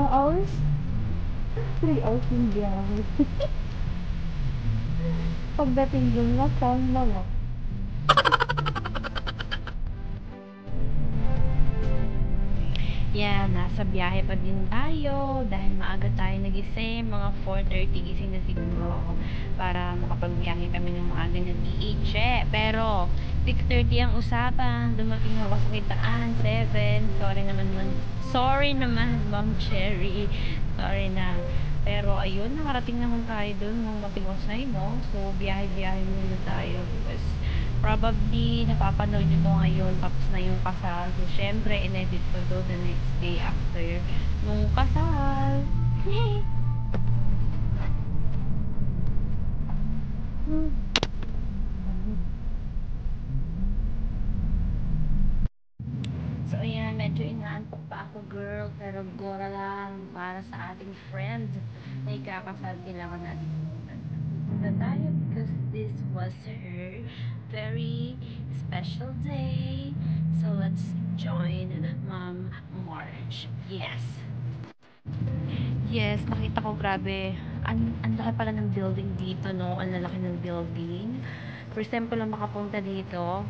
hours? 3 hours yung biyahe. Pagdating dun, nakam na lang. Yeah, nasa biyahe pa din tayo dahil maaga tayo nagising, mga 4:30 gising na siguro ako para makapagbiyahe kami ng maaga ng PH Pero 6:30 ang usapan, dumating ako sa kitaan, 7. Sorry naman, Ma'am Cherry. Sorry na. Pero ayun, nakarating naman tayo dun nung matiwasay, no? So, biyahe-biyahe muna tayo. Because probably napapanood nyo to ngayon tapos na yung kasal. So, syempre, in-edit ko to the next day after nung kasal. Yay! So, ayan, medyo inaantok pa ako, girl. Pero gora lang para sa ating friend na ikakasal. Kailangan natin na tayo because this was her very special day. So, let's join Ma'am Marge. Yes. Yes, nakita ko, grabe. Ang laki pala ng building dito, no? Ang lalaki ng building. First time ko lang makapunta dito.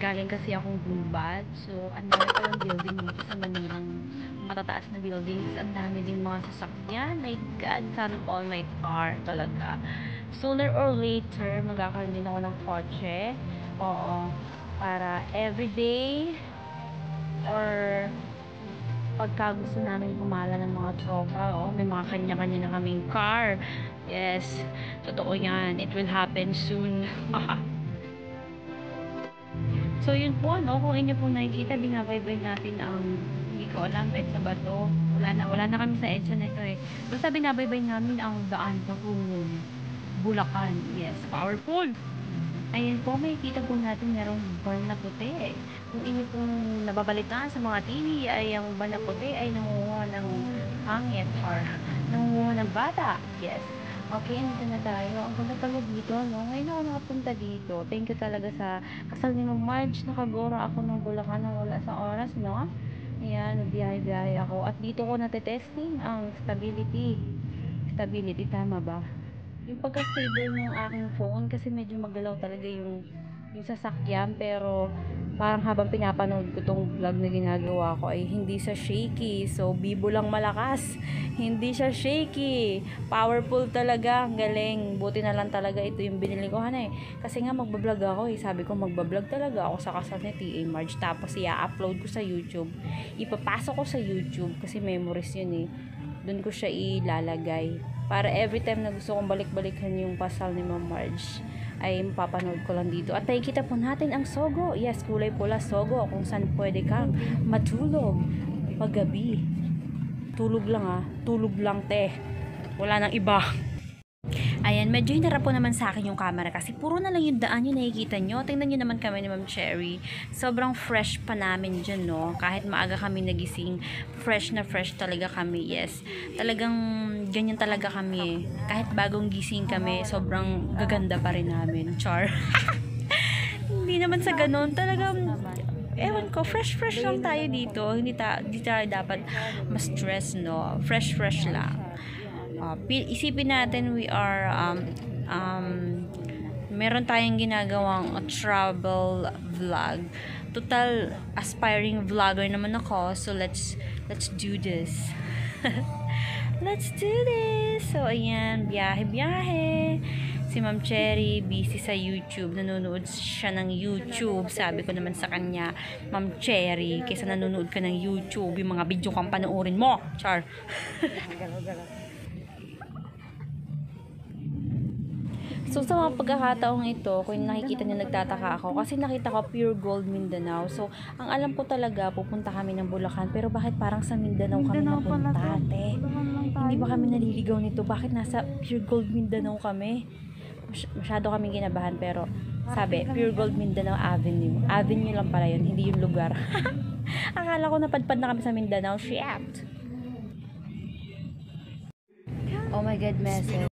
Galing kasi akong Gubat. So, ang dami palang building dito sa Manilang matataas na buildings. Ang dami din mga sasakyan. My God, sana all my car talaga. Sooner or later, magkakaroon din ako ng kotse. Oo. Para everyday or pagka gusto namin kumala ng mga tropa, may mga kanya-kanya na kaming car. Yes, totoo yan. It will happen soon. So, yun po, no? Kung inyo po nakikita, binabaybay natin ang, hindi ko alam, EDSA ba to? Wala na kami sa EDSA nito eh. Basta binabaybay namin ang daan patungong Bulacan. Yes, powerful! Ayan po, makikita po natin merong van na puti. Kung inyo pong nababalitaan sa mga TV, ay ang van na puti ay nangunguha ng hangin or nangunguha ng bata. Yes. Okay, andito na tayo. Ang ganda pala dito, no? Ngayon ako nakapunta dito. Thank you talaga sa kasal ni Ma'am Marge. Nakagora ako ng Bulacan na wala sa oras, no? Ayan, nagbiyahe-biyahe ako. At dito ko natetesting ang stability. Stability, tama ba? Yung pagka-stable ng aking phone kasi medyo magalaw talaga yung sasakyan, pero parang habang pinapanood ko tong vlog na ginagawa ko ay hindi siya shaky. So, bibo lang malakas. Hindi siya shaky. Powerful talaga. Ang galing. Buti na lang talaga ito yung binili ko. Kasi nga magbablog ako eh. Sabi ko magbablog talaga ako sa kasal ni T.A. Marge. Tapos i-upload ko sa YouTube. Ipapasok ko sa YouTube kasi memories yun eh. Doon ko siya ilalagay. Para every time na gusto kong balik-balikan yung kasal ni Ma'am Marge, ay mapapanood ko lang dito. At nakikita po natin ang Sogo. Yes, kulay pula Sogo. Kung saan pwede kang matulog paggabi. Tulog lang Tulog lang, te. Wala nang iba. Ayan, medyo hinarap po naman sa akin yung camera kasi puro na lang yung daan yung nakikita nyo. Tingnan nyo naman kami ni Ma'am Cherry. Sobrang fresh pa namin dyan, no? Kahit maaga kami nagising, fresh na fresh talaga kami. Yes, talagang ganyan talaga kami. Kahit bagong gising kami, sobrang gaganda pa rin namin. Char. Hindi naman sa ganun. Talagang ewan ko, fresh lang tayo dito. Hindi tayo dapat ma-stress, no? Fresh lang. Isipin natin we are meron tayong ginagawang travel vlog. Total aspiring vlogger naman ako, so let's do this. Let's do this. So ayan, biyahe. Si Ma'am Cherry busy sa YouTube, nanonood siya ng YouTube. Sabi ko naman sa kanya, Ma'am Cherry, kaysa nanonood ka ng YouTube, yung mga video kang panoorin mo. Char. So, sa mga pagkakataong ito, kung nakikita niyo nagtataka ako, kasi nakita ko Pure Gold Mindanao. So, ang alam ko talaga, pupunta kami ng Bulacan. Pero bakit parang sa Mindanao kami napunta, ate? Hindi ba kami naliligaw nito? Bakit nasa Pure Gold Mindanao kami? Masyado kaming kinabahan, pero sabi, Pure Gold Mindanao Avenue. Avenue lang pala yun, hindi yung lugar. Akala ko napadpad na kami sa Mindanao. Shit! Oh my God, message.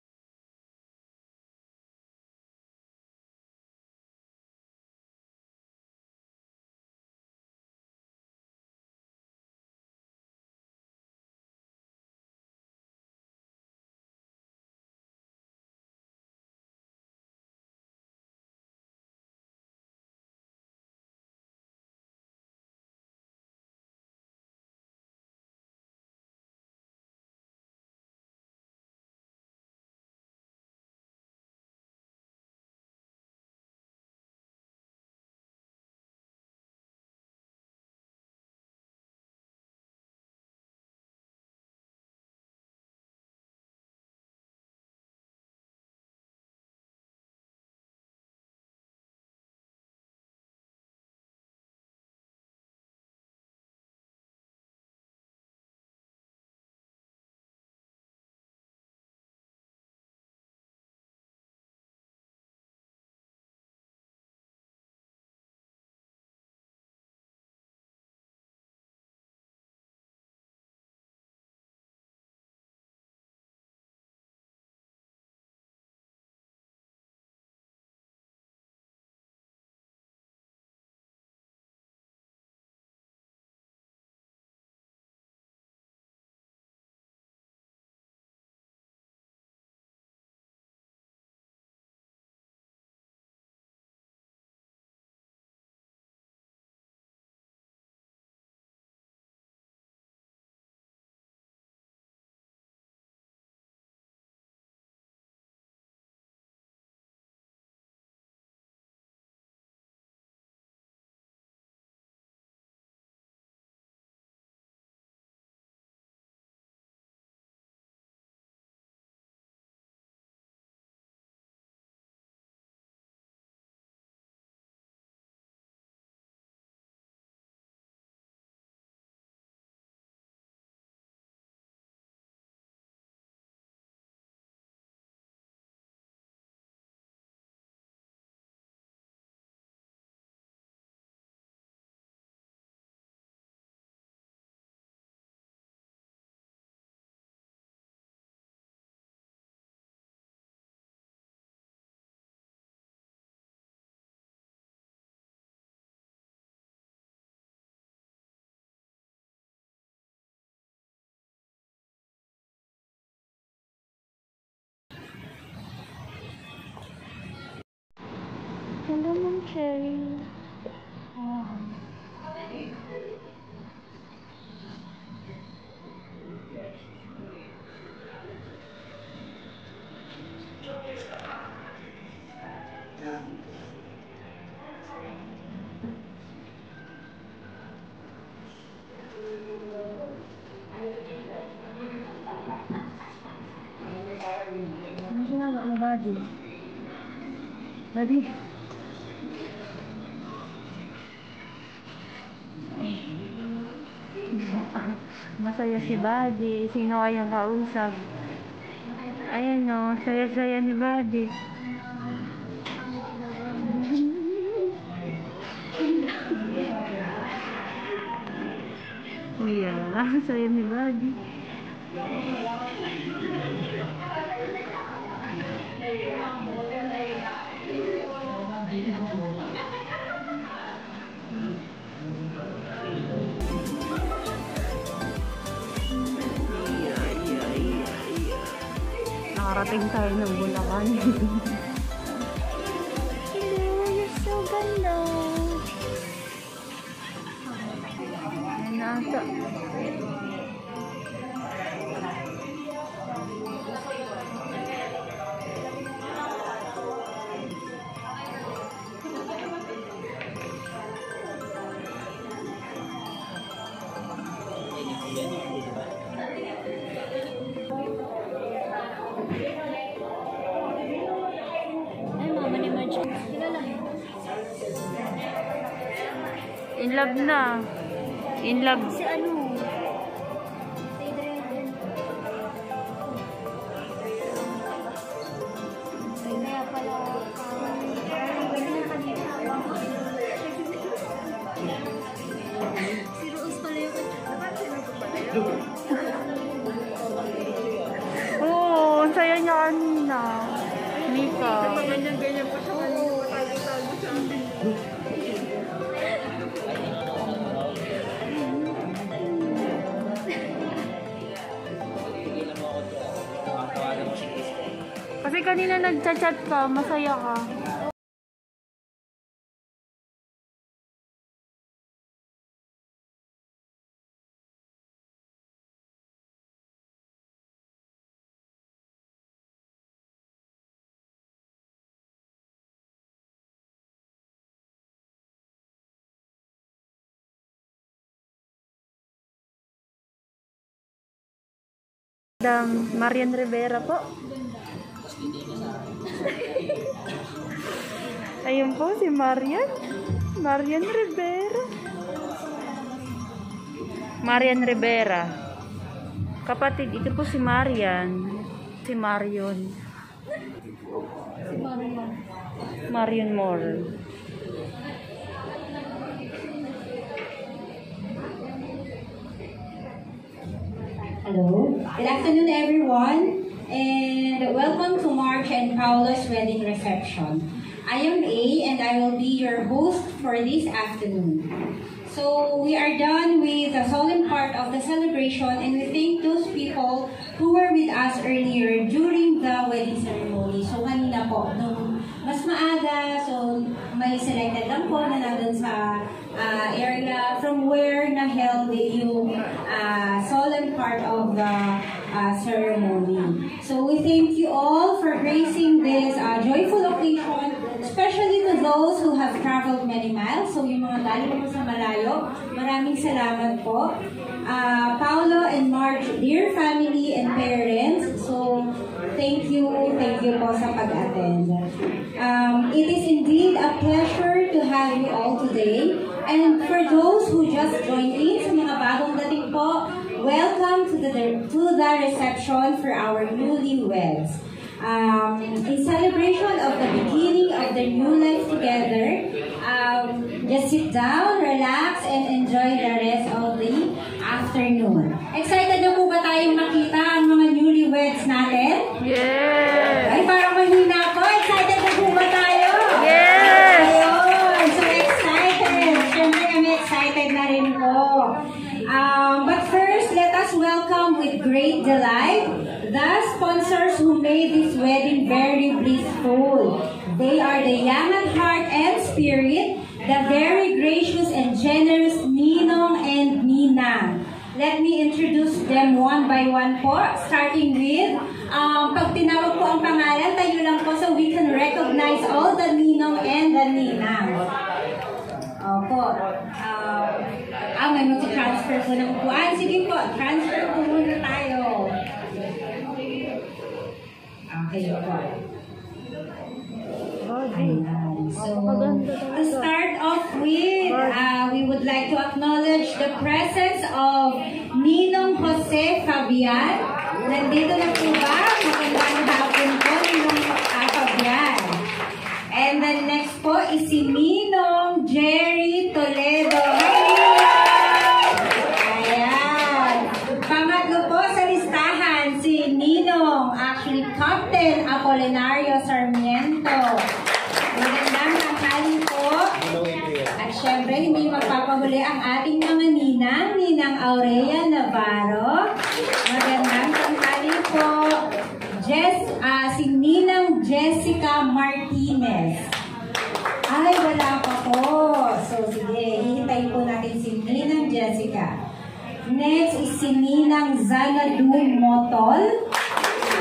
Sherry. Oh. Ano ginagawa mo, buddy? Buddy? Masaya si buddy. Sino kayang kausap? Ayan o, saya-saya ni buddy. Yeah, saya ni buddy. Nakarating tayo ng Bulacan. Hello, you're so ganda. Ayan na ata. In love na. In love. Si ano? Kaya pala si Rose pala yung Oo, ang saya niya kanina. Mika. ganyan pa siya kanina. Tago-tago sa amin. Kasi kanina nagchat-chat ka, masaya ka. Madam Marian Rivera po. Ayun po si Marian. Marian Rivera. Marian Rivera. Kapatid, ito po si Marian. Si Marion. Marion Moore. Hello. Good afternoon, everyone, and welcome to March and Paula's wedding reception. I am A, and I will be your host for this afternoon. So we are done with the solemn part of the celebration, and we thank those people who were with us earlier during the wedding ceremony. So kanina po, nung mas maaga, so may selected lang po na nandun sa area from where na-held yung solemn part of the ceremony. So we thank you all for gracing this joyful occasion, especially to those who have traveled many miles. So yung mga galing mo sa malayo, maraming salamat po. Paolo and Marge, dear family and parents, so thank you po sa pag-attend. It is indeed a pleasure to have you all today. And for those who just joined in, sa mga bagong dating po, welcome to the reception for our newlyweds. In celebration of the beginning of their new life together, just sit down, relax, and enjoy the rest of the afternoon. Excited na po ba tayong makita ang mga newlyweds natin? Yes! Ay, parang mahina po. Excited na po ba tayo? Yes! Ayun! So excited! Siyempre kami excited na rin po. But first, let us welcome with great delight the sponsors who made this wedding very blissful, They are the young at heart and spirit, the very gracious and generous Ninong and Ninang. Let me introduce them one by one po, starting with, pag tinawag po ang pangalan, tayo lang po so we can recognize all the Ninong and the Ninang. Opo. May mag-transfer po ng upuan. Sige po, transfer po muna tayo. Okay po. Ayan. So, to start off with, we would like to acknowledge the presence of Ninong Jose Fabian. Nandito na po ba? Magandang hapon po, Ninong Fabian. And then next po is si Ninong Jerry Toledo. Ayan. Pangatlo po sa listahan, si Ninong, actually Captain Apolinario Sarmiento. Magandang tanghali po. At syempre, hindi magpapahuli ang ating mga ninang, Ninang Aurea Navarro. Magandang tanghali po. Si Ninang Jessica Martinez. Ay, wala pa po. So, sige, hihintayin po natin si Ninang Jessica. Next is si Ninang Zanadu Motol.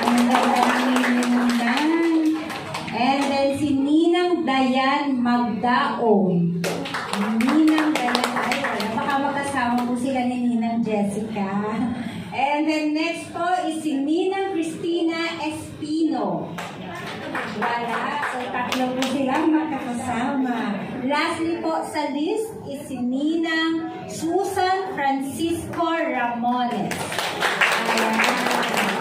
Ang ganda namin Ninang. And then si Ninang Dayan Magdaon. Ninang Dayan, ay wala. Baka makasama po sila ni Ninang Jessica. And then next po is si Ninang Cristina Espino. Wala. So tatlo po silang magkakasama. Lastly po sa list is si Ninang Susan Francisco Ramones. Ayan.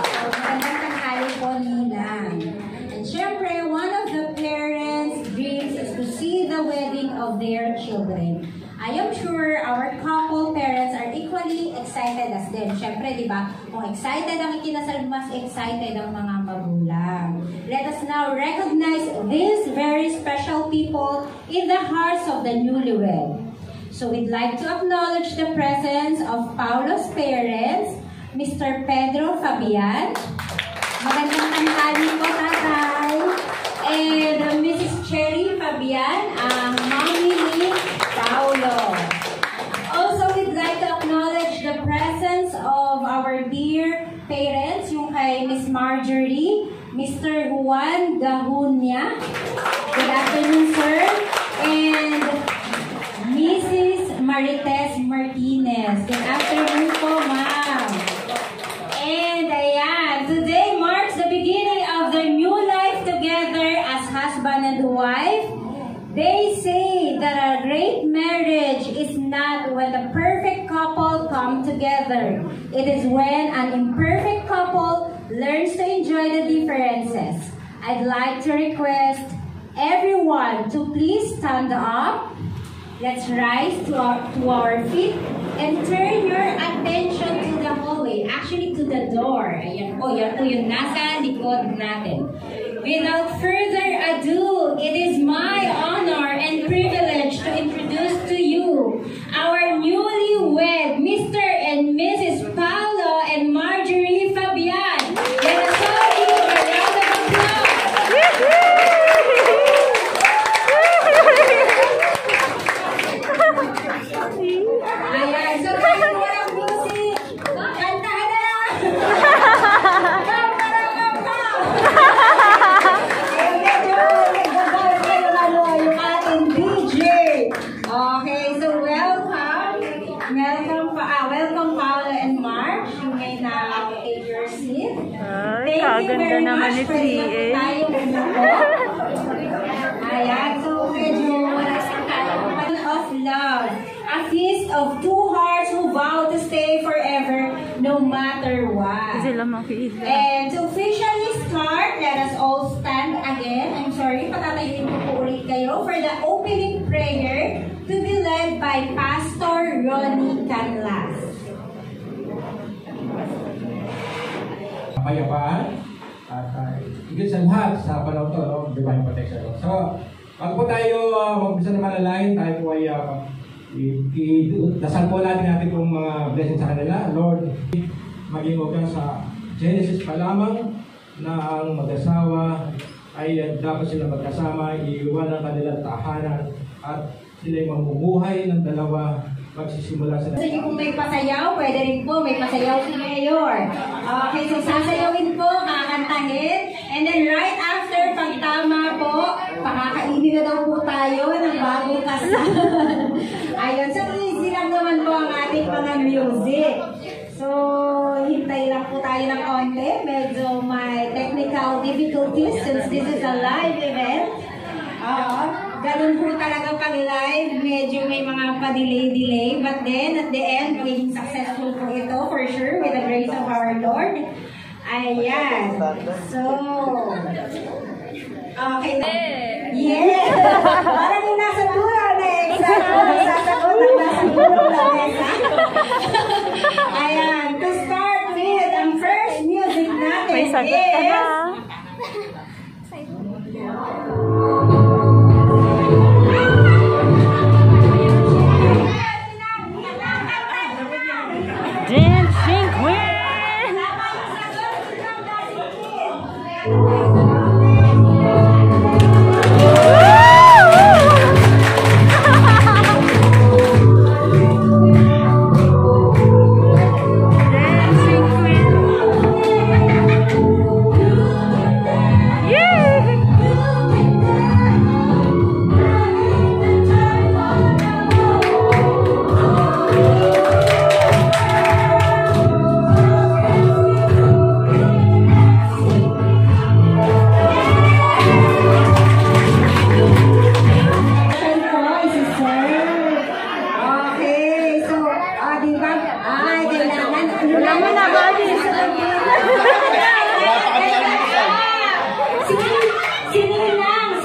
So magandang tanghali po, Ninang. And syempre, one of the parents' dreams is to see the wedding of their children. I am sure our couple parents are equally excited as them. Syempre, di ba? Kung excited ang ikinasal, mas excited ang mga magulang. Let us now recognize these very special people in the hearts of the newlywed. So we'd like to acknowledge the presence of Paulo's parents, Mr. Pedro Fabian. Magandang tanghali po, tatay. And Mrs. Cherry Fabian, ang mommy ni Paulo. Also, we'd like to acknowledge the presence of our dear parents, yung kay Miss Marjorie, Mr. Juan Gahunya. Good afternoon, sir. And Mrs. Marites Martinez. Good afternoon po, ma'am. And ayan, today marks the beginning of their new life together as husband and wife. They say that a great marriage is not when the perfect couple come together. It is when an imperfect couple learns to enjoy the differences. I'd like to request everyone to please stand up. Let's rise to our feet and turn your attention to the hallway. Actually, to the door. Ayan po, yan po yung nasa likod natin. Without further ado, it is my honor and privilege to introduce to you our newlywed Mr. and Mrs. Paulo and Marjorie Fabian. Let us all give a round of applause. Ayan, so kahit walang music, kanta na! Okay, so welcome Paolo and Mark. You may now take your seat. Ay, Thank you very naman much ni for tayo umupo. Ayan, so medyo wala sa of love. A feast of two hearts who vow to stay forever no matter what. Sila makikita. And to officially start, let us all stand again. I'm sorry, patatayuin ko po ulit kayo for the opening prayer to be led by Pastor Ronnie Canlas. Kapayapaan at higit sa lahat sa panahon to, no? Divine protection. So, pag po tayo mag-umpisa na malalain, tayo po ay dasal po natin pong mga blessings sa kanila. Lord, maging huwag sa Genesis pa lamang na ang mag-asawa ay dapat sila magkasama, iiwan ang kanilang tahanan at sila'y mamumuhay ng dalawa magsisimula sa... Gusto niyo kung may pasayaw, pwede rin po, may pasayaw si Mayor. Okay, so sasayawin po, kakantahin, and then right after, pag tama po, pakakainin na daw po tayo ng bagong kasal. Ayun, so easy lang naman po ang ating mga music. So, hintay lang po tayo ng konti. Medyo may technical difficulties since this is a live event. Ganun po talaga pag live, medyo may mga pa-delay. But then, at the end, magiging successful po ito for sure with the grace of our Lord. Ayan. So, okay na. Yeah! Parang yung nasa dulo na sasagot ang nasa dulo na mesa. Ayan. To start with, ang first music natin is... Dancing Queen!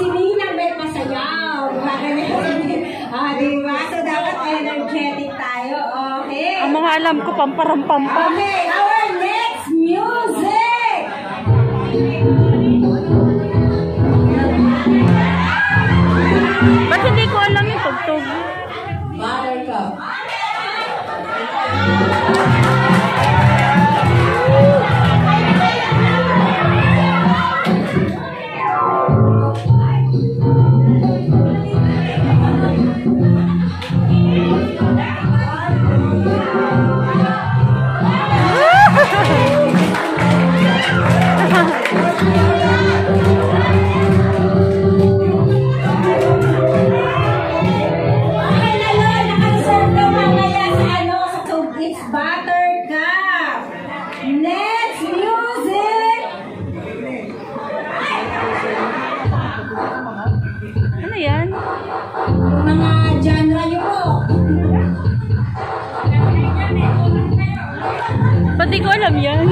Sininang may pasayaw. Diba? So, dapat energetic tayo. Okay. Ang mga alam ko, pamparampampam. Okay, our next music! Ba't hindi ko alam yung tugtog? Buttercup. Ano yan? Mga genre nyo po. Ba't di ko alam yan?